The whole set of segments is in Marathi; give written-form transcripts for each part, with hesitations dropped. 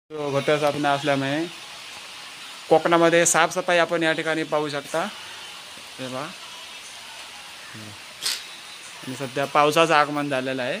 घटस्थापना असल्यामुळे कोकणामध्ये साफसफाई आपण या ठिकाणी पाहू शकता. हे पहा, आणि सध्या पावसाचं आगमन झालेलं आहे.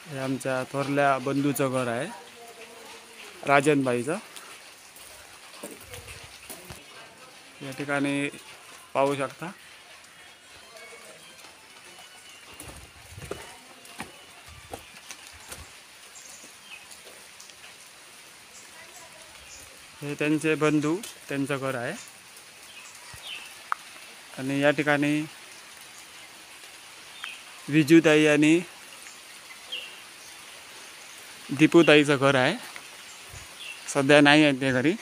हे आमच्या थोरल्या बंधूचं घर आहे, राजनबाईचं. या ठिकाणी पाहू शकता. हे त्यांचे बंधू, त्यांचं घर आहे. आणि या ठिकाणी विजूताई आणि दीपूताईचं घर आहे. सध्या नाही आहे ते घरी.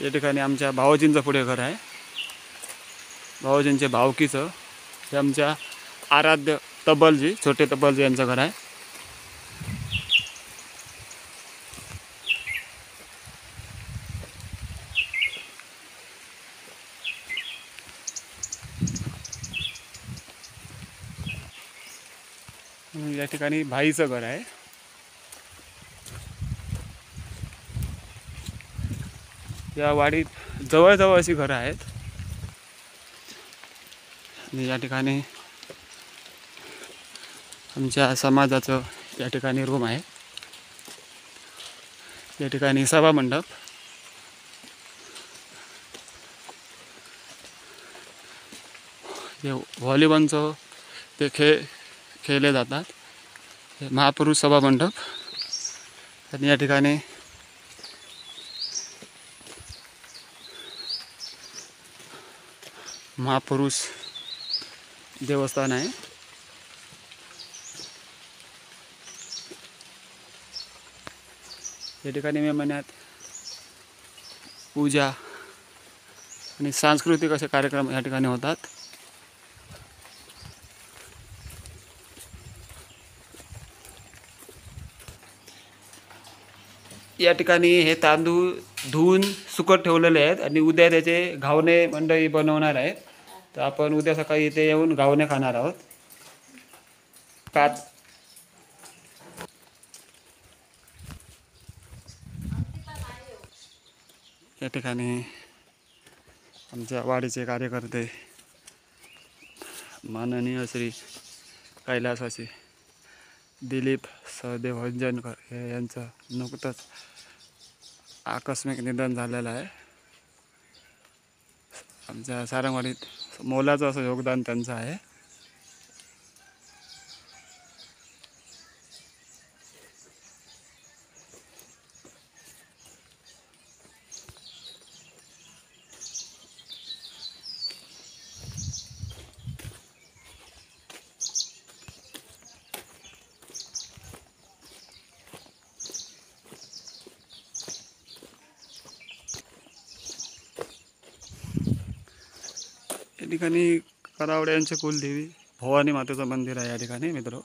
या ठिकाणी आमच्या भाऊजींचं पुढे घर आहे, भाऊजींचे भावकीचं. हे आमच्या आराध्य तबलजी, छोटे तबलजी यांचं घर आहे. या ठिकाणी भाईचं घर आहे. या वाडीत जवळजवळ अशी घरं आहेत. आणि या ठिकाणी आमच्या समाजाचं या ठिकाणी रूम आहे. या ठिकाणी सभा मंडप. हे व्हॉलीबॉलचं ते खेळले जातात. हे महापुरुष सभा मंडप. आणि या ठिकाणी महापुरुष देवस्थान आहे. या ठिकाणी मे महिन्यात पूजा आणि सांस्कृतिक असे कार्यक्रम या ठिकाणी होतात. या ठिकाणी हे तांदूळ धुवून सुकत ठेवलेले आहेत आणि उद्या त्याचे घावणे मंडळी बनवणार आहेत. तर आपण उद्या सकाळी इथे येऊन घावणे खाणार आहोत. या ठिकाणी आमच्या वाडीचे कार्यकर्ते माननीय श्री कैलासवासी दिलीप सहदेव हंजनकर हे यांचं नुकतंच आकस्मिक निधन झालेलं आहे. आमच्या सारंगवाडीत मोलाचं असं योगदान त्यांचं आहे. या ठिकाणी करावडे यांचे कुलदेवी भवानी मातेचं मंदिर आहे. या ठिकाणी मित्र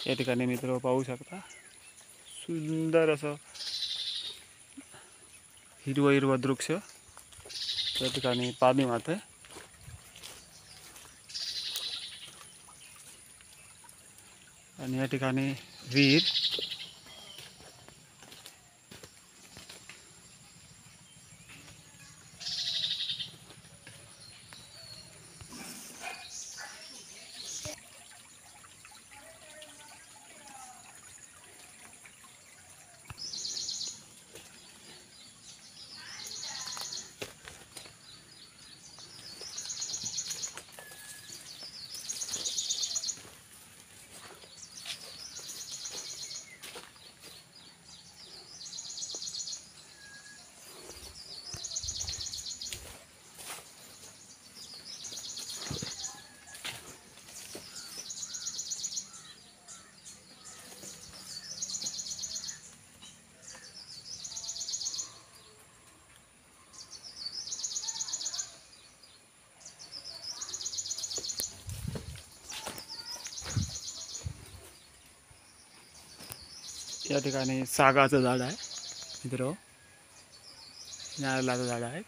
या ठिकाणी मित्र पाहू शकता. सुंदर असं हिरवं हिरवं दृश्य. या ठिकाणी पाणी वाहते. आणि या ठिकाणी विहीर. या ठिकाणी सागाचं झाड आहे मित्र, नारळाचं झाड आहे.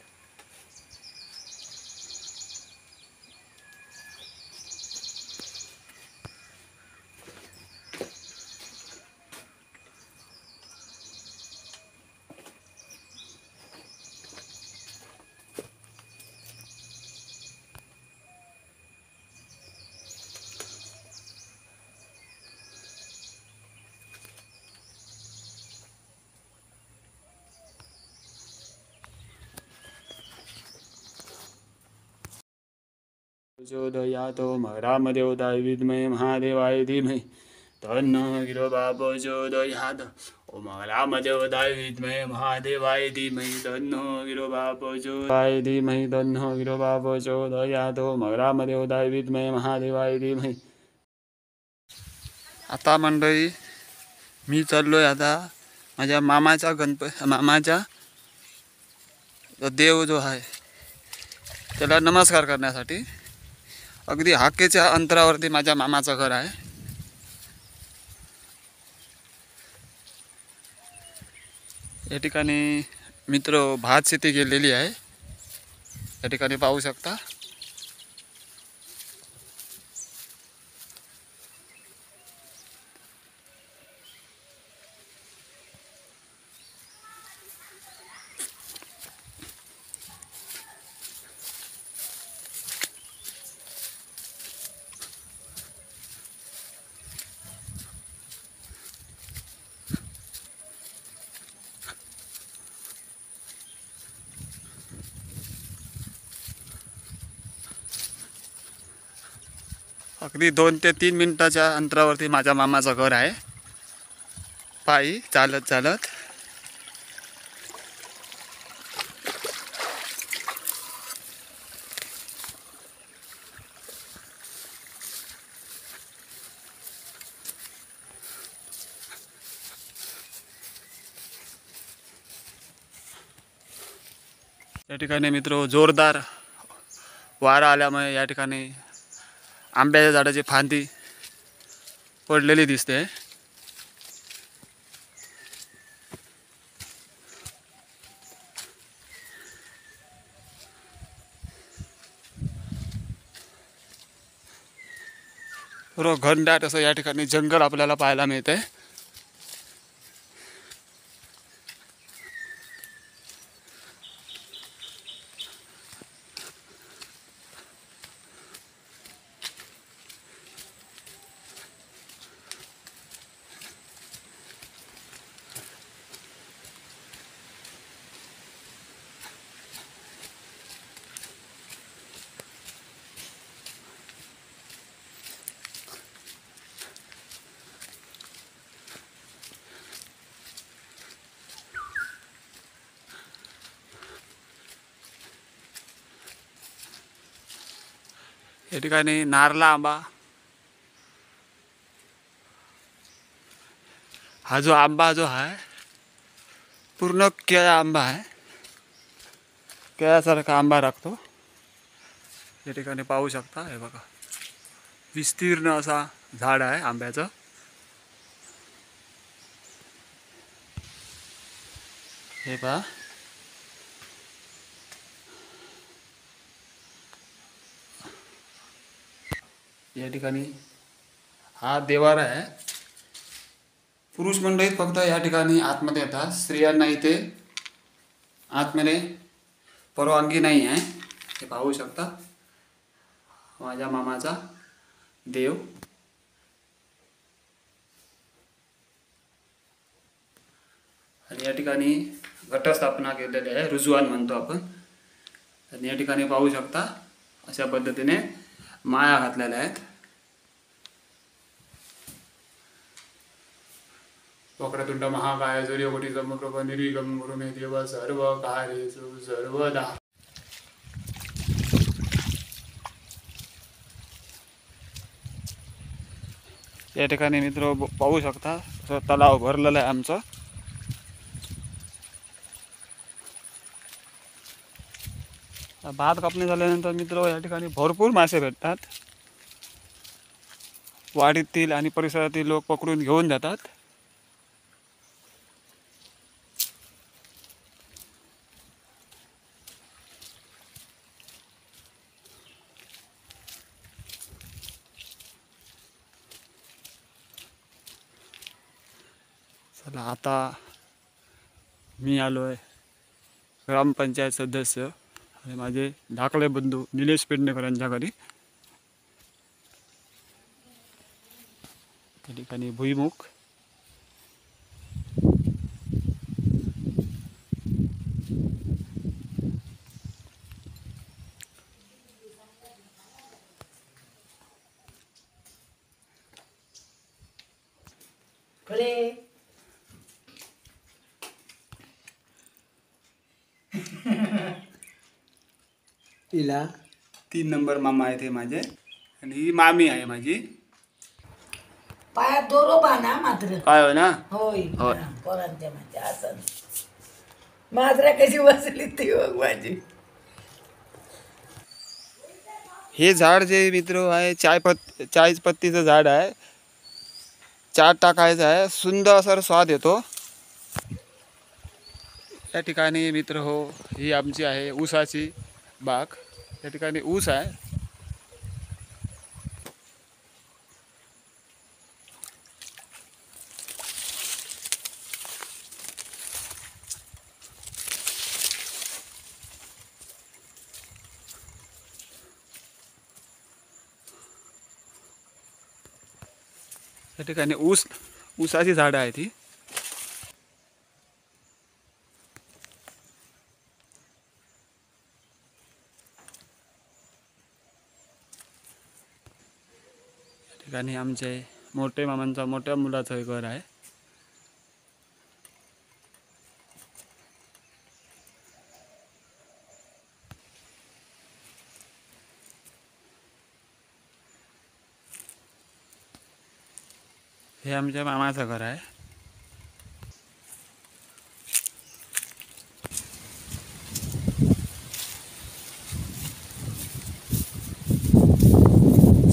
प्रचोदयातो रामदेवताय विद्महे महादेवाय धीमहि तन्नो गिरोबा प्रचोदयात्. ओम रामदेवताय विद्महे महादेवाय धीमहि तन्नो गिरोबा प्रचोदयाय धीमहि तन्नो गिरोबा प्रचोदयात्. ओम रामदेवताय विद्महे महादेवाय धीमहि. आता मंडळी मी चाललोय आता माझ्या मामाचा देव जो आहे त्याला नमस्कार करण्यासाठी. अगदी हाकेच्या अंतरावरती माझ्या मामाचं घर आहे. या ठिकाणी मित्र भात शेती केलेली आहे. या ठिकाणी पाहू शकता. अगदी 2 ते 3 मिनिटाच्या अंतरावरती माझ्या मामाचं घर आहे. पायी चालत चालत. या ठिकाणी मित्र जोरदार वारा आल्यामुळे या ठिकाणी आंब्याच्या झाडाची फांदी पडलेली दिसते. पूर्ण घनदाट असं या ठिकाणी जंगल आपल्याला पाहायला मिळते. या ठिकाणी नारळा आंबा, हा जो आंबा जो आहे पूर्ण केळा आंबा आहे. केळ्यासारखा आंबा लागतो. या ठिकाणी पाहू शकता. हे बघा विस्तीर्ण असा झाड आहे आंब्याचं. हे पहा. या ठिकाणी हा देवार आहे. पुरुष मंडळीत फक्त या ठिकाणी आतमध्ये येतात. स्त्रियांना इथे आतमध्ये परवानगी नाही आहे. हे पाहू शकता माझ्या मामाचा देव. आणि या ठिकाणी घटस्थापना केलेली आहे, रुजवान म्हणतो आपण. आणि या ठिकाणी पाहू शकता अशा पद्धतीने माळा घातलेल्या आहेत. वक्रतुंड महाकाय सूर्यकोटी समप्रभ निर्विघ्नं कुरु मे देव सर्व कार्येषु सर्वदा. या ठिकाणी मित्र पाहू शकता तलाव भरलेला आहे आमचं. भात कापणी झाल्यानंतर मित्र या ठिकाणी भरपूर मासे भेटतात. वाडीतील आणि परिसरातील लोक पकडून घेऊन जातात. चला आता मी आलो आहे ग्रामपंचायत सदस्य आणि माझे धाकले बंधू निलेश पेडणेकर यांच्या घरी. त्या ठिकाणी भुईमुख तिला 3 नंबर मामा आहेत हे माझे आणि ही मामी आहे माझी. पायात दोरो बाना मात्र काय हो ना. होय होय. पोरांच्या म्हणजे असं मात्र कशी बसली ती बघ माझी. हे झाड जे मित्र आहे चाय पत्तीचं झाड आहे. चहा टाकायचं आहे, सुंदर असा स्वाद येतो. या ठिकाणी मित्र हो ही आमची आहे ऊसाची बाग. या ठिकाणी ऊस आहे. या ठिकाणी ऊसाची झाडं आहेत ही. या ठिकाणी आमचे मोठे मामांचा मोठ्या मुलाचं हे घर आहे. हे आमच्या मामाचं घर आहे.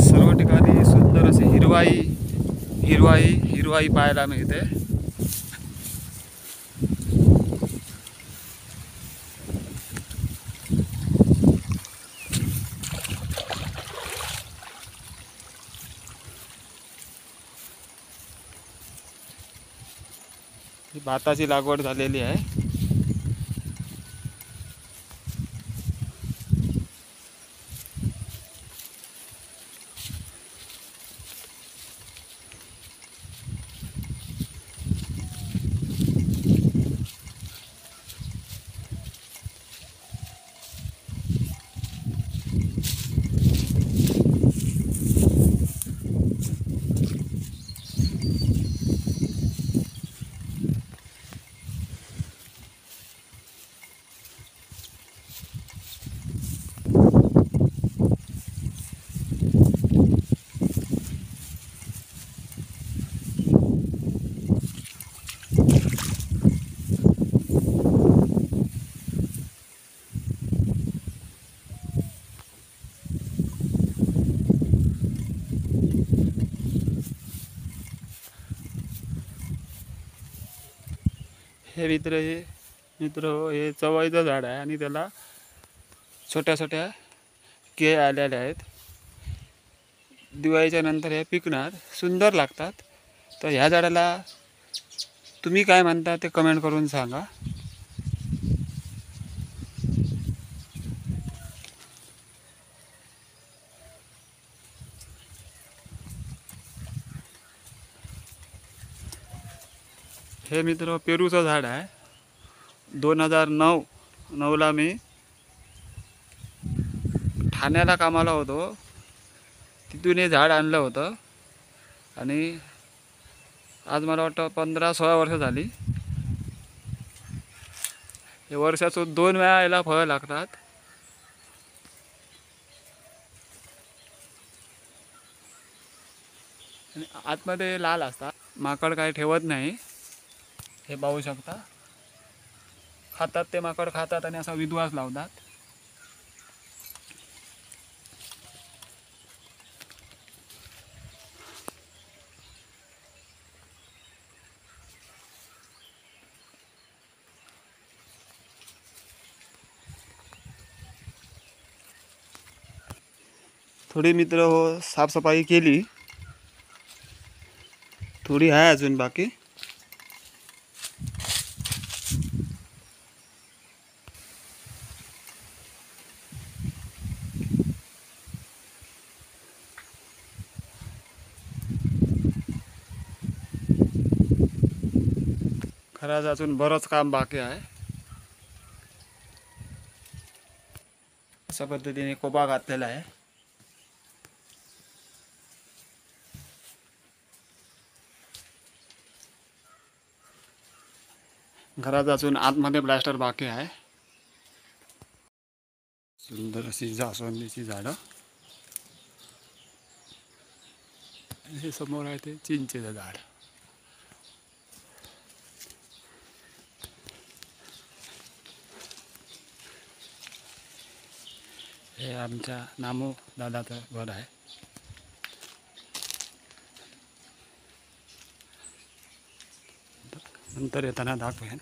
सर्व ठिकाणी सुंदर असे हिरवाई पाहायला मिळते. ही भाताची लागवड झालेली आहे. हे मित्र हे चवळीचं झाड आहे आणि त्याला छोट्या छोट्या केळी आलेल्या आहेत. दिवाळीच्या नंतर हे पिकणार, सुंदर लागतात. तर ह्या झाडाला तुम्ही काय म्हणता ते कमेंट करून सांगा. हे मित्र पेरूचं झाड आहे. 2009ला मी ठाण्याला कामाला होतो, तिथून हे झाड आणलं होतं आणि आज मला वाटतं 15-16 वर्ष झाली. हे वर्षातून 2 वेळा याला फळं लागतात. आणि आतमध्ये लाल असतात. माकड काय ठेवत नाही. हे पाहू शकता, खातात ते माकड खातात आणि असा विद्वास लावतात. थोडी मित्र हो साफसफाई केली, थोडी आहे अजून बाकी. घराचं अजून बरंच काम बाकी आहे. अशा पद्धतीने कोबा घातलेला आहे. घरात अजून आतमध्ये प्लास्टर बाकी आहे. सुंदर अशी जास्वंदीची झाडं. हे समोर आहे ते चिंचेचं झाड. हे आमच्या नामू दादाचं घर आहे. नंतर येताना दाखवेन.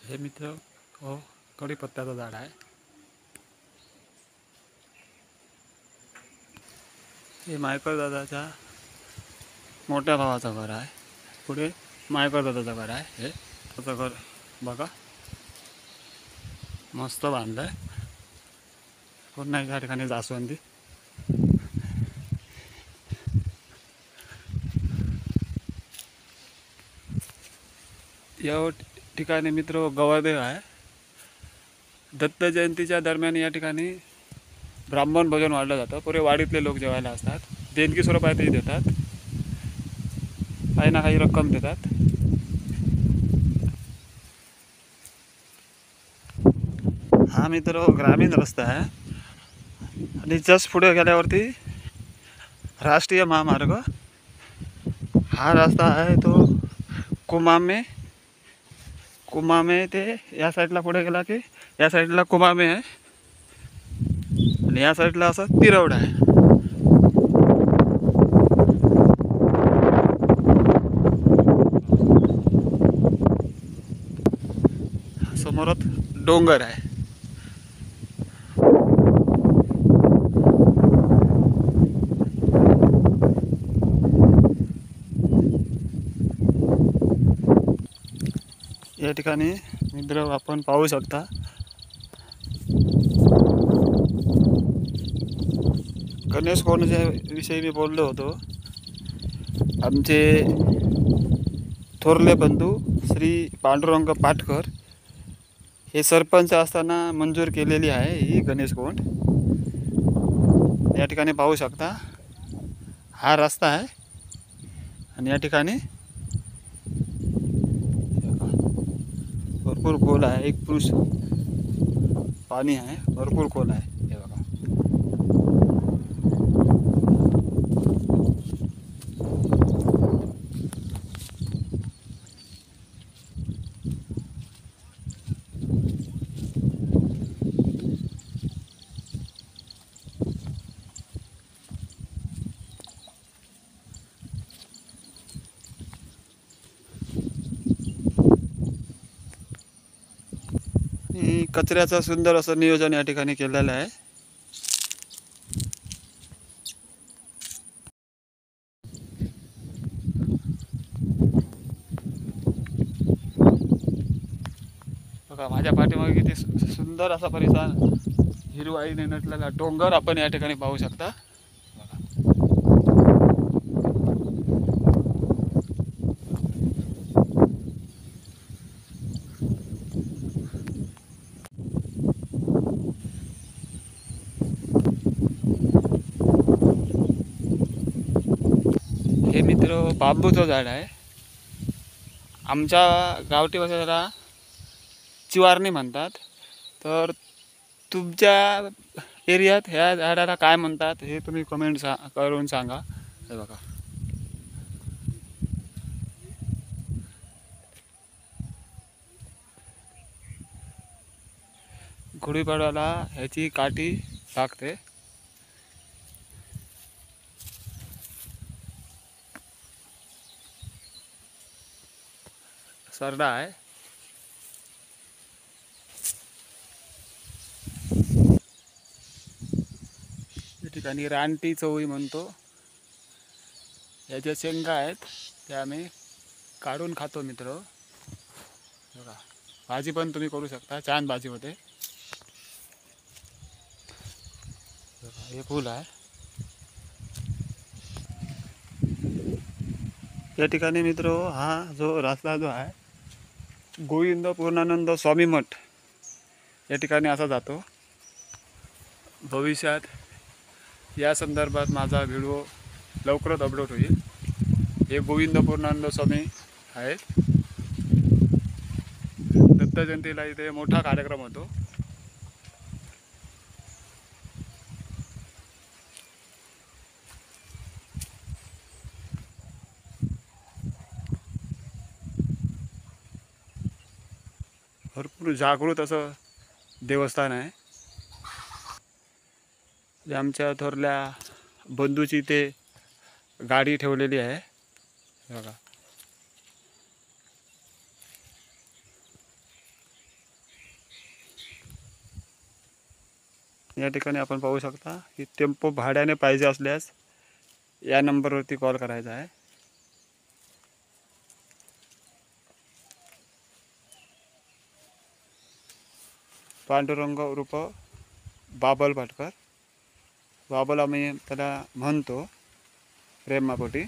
हे मित्र कढीपत्त्याचं झाड आहे. हे मायकर दादाच्या मोठ्या भावाचं घर आहे. पुढे मायकर दादाचं घर आहे. हे त्याचं घर बघा मस्त बांधलं आहे. पुन्हा या ठिकाणी जास्वंदी. या ठिकाणी मित्र गवादेव आहे. दत्त जयंतीच्या दरम्यान या ठिकाणी ब्राह्मण भोजन वाढलं जातं. पुरे वाडीतले लोक जेवायला असतात. देणगी स्वरूपातही देतात, काही ना काही रक्कम देतात. हा मित्र ग्रामीण रस्ता आहे आणि जस्ट पुढे गेल्यावरती राष्ट्रीय महामार्ग. हा रस्ता आहे तो कुमामे ते या साईडला पुढे गेला की या साईडला कुमामे आहे आणि या साईडला असं तिरवड आहे. समोरच डोंगर आहे. या ठिकाणी मित्र आपण पाहू शकता गणेश कोंडच्या विषयी मी बोललो होतो. आमचे थोरले बंधू श्री पांडुरंग पाटकर हे सरपंच असताना मंजूर केलेली आहे ही गणेश कोंड. या ठिकाणी पाहू शकता हा रस्ता आहे आणि या ठिकाणी भरपूर खोल आहे. एक पुरुष पाणी आहे, भरपूर खोल आहे. हे बघा कचऱ्याचं सुंदर असं नियोजन या ठिकाणी केलेलं आहे. बघा माझ्या पाठीमागे किती सुंदर असा परिसर हिरवाईने नटलेला डोंगर आपण या ठिकाणी पाहू शकता. हे मित्र बांबूचं झाड आहे. आमच्या गावठी भाषेला चिवारणी म्हणतात. तर तुमच्या एरियात ह्या झाडाला काय म्हणतात हे तुम्ही कमेंट करून सांगा. हे बघा गुढीपाडव्याला ह्याची काठी लागते. सरडा आहे. या ठिकाणी रानटी चवळी म्हणतो. याच्या शेंगा आहेत त्या आम्ही काढून खातो मित्र. बघा भाजी पण तुम्ही करू शकता, छान भाजी होते. हे फूल आहे. या ठिकाणी मित्र हा जो रस्ता जो आहे गोविंद पूर्णानंद स्वामी मठ या ठिकाणी असा जातो. भविष्यात या संदर्भात माझा व्हिडिओ लवकरच अपलोड होईल. हे गोविंद पूर्णानंद स्वामी आहेत. दत्त जयंतीला इथे मोठा कार्यक्रम होतो. भरपूर जागृत असं देवस्थान आहे. जे आमच्या थोरल्या बंधूची इथे गाडी ठेवलेली आहे बघा. या ठिकाणी आपण पाहू शकता की टेम्पो भाड्याने पाहिजे असल्यास या नंबरवरती कॉल करायचा आहे. पांडुरंग उर्फ बाबल पाटकर. बाबल आम्ही त्याला म्हणतो प्रेमापोटी.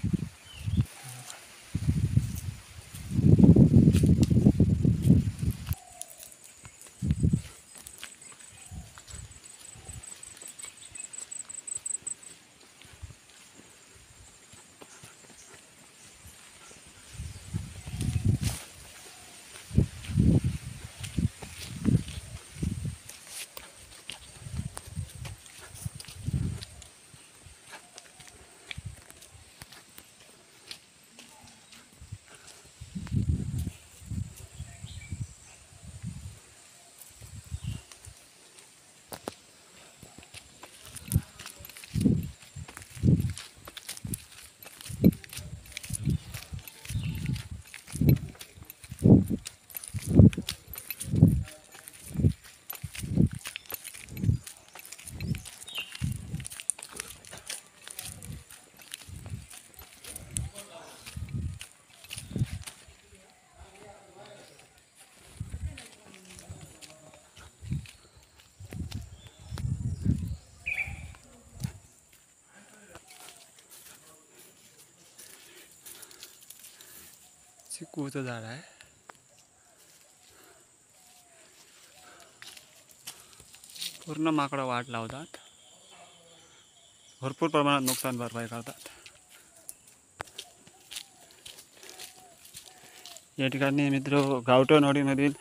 चिकूचं झाड आहे. पूर्ण माकडं वाट लावतात. भरपूर प्रमाणात नुकसान भरपाई करतात. या ठिकाणी मित्र गावठणवाडीमधील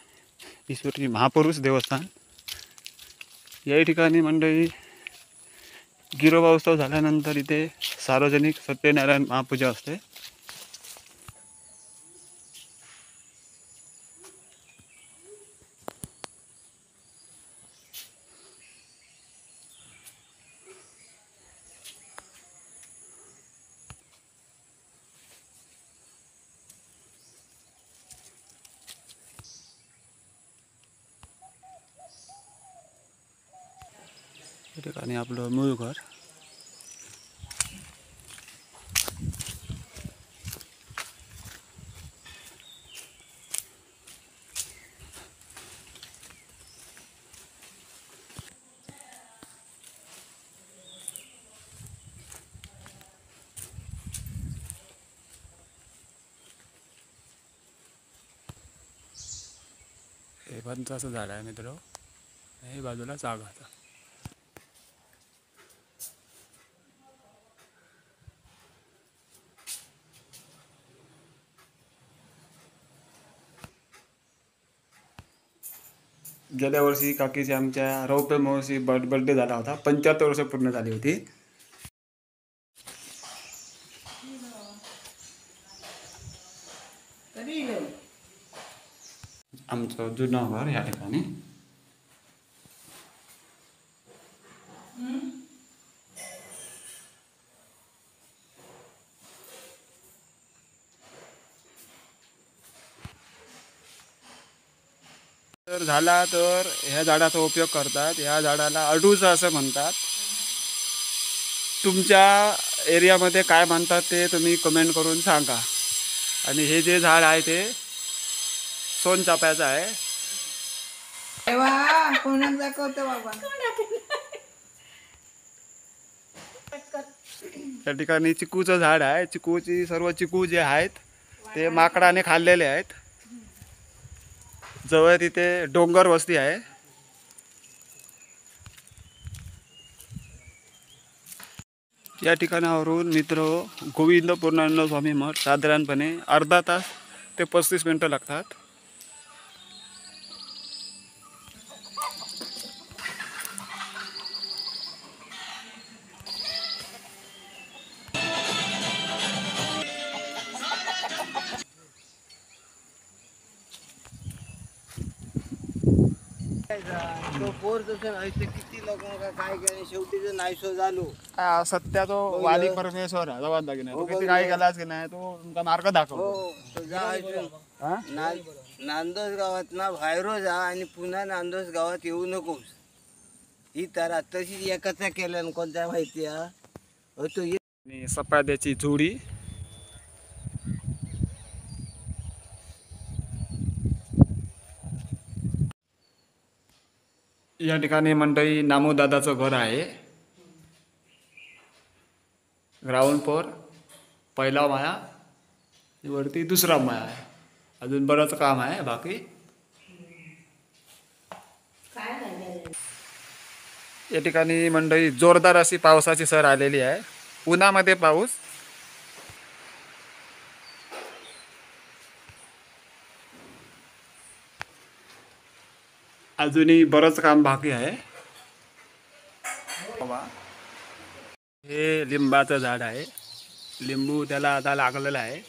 ईश्वरी महापुरुष देवस्थान. या ठिकाणी मंडळी गिरोबा उत्सव झाल्यानंतर इथे सार्वजनिक सत्यनारायण महापूजा असते. या ठिकाणी आपलं मूळ घर. हे फणसाचं झाड आहे मित्र. हे बाजूला जागाचा. गेल्या वर्षी काकीची आमच्या रौप्य महोत्सवी बर्थडे झाला होता. 75 वर्ष पूर्ण झाली होती. आमचं जुनं घर या ठिकाणी. तर झाला तर ह्या झाडाचा उपयोग करतात. ह्या झाडाला अडूस असं म्हणतात. तुमच्या एरियामध्ये काय म्हणतात ते तुम्ही कमेंट करून सांगा. आणि हे जे झाड आहे ते सोनचाफ्याचं आहे. तेव्हा कोणाला दाखवतो बाबा. त्या ठिकाणी चिकूचं झाड आहे. चिकूची सर्व चिकू जे आहेत ते माकडाने खाल्लेले आहेत. जवळ तिथे डोंगर वस्ती आहे. या ठिकाणावरून मित्र गोविंद पूर्णानंद स्वामी मठ साधारणपणे अर्धा तास ते 35 मिनटं लागतात. तो पोर तसं नाही ते किती लोकांना काय केलं शेवटी जो नाहीसो झालो. सत्या तो वादी परमेश्वर आहे. जवान दागिने तो किती काय केलास की नाही तो तुमचा मार्ग दाखवतो. हो तुझा हा? नांदोस गावात ना बाहेर जा आणि पुन्हा नांदोस गावात येऊ नकोस. ही तर तशीच एकाचा केलं कोणत्या माहिती हा हो तो आणि सपाद्याची जोडी या ठिकाणी मंडळी नामोदादाचं घर आहे. ग्राउंड फ्लोअर पहिला माळा वरती दुसरा माळा आहे. अजून बरंच काम आहे बाकी. या ठिकाणी मंडळी जोरदार अशी पावसाची सर आलेली आहे. उन्हामध्ये पाऊस. अजूनही बरंच काम बाकी आहे. हे लिंबाचं झाड आहे. लिंबू त्याला आता लागलेलं आहे.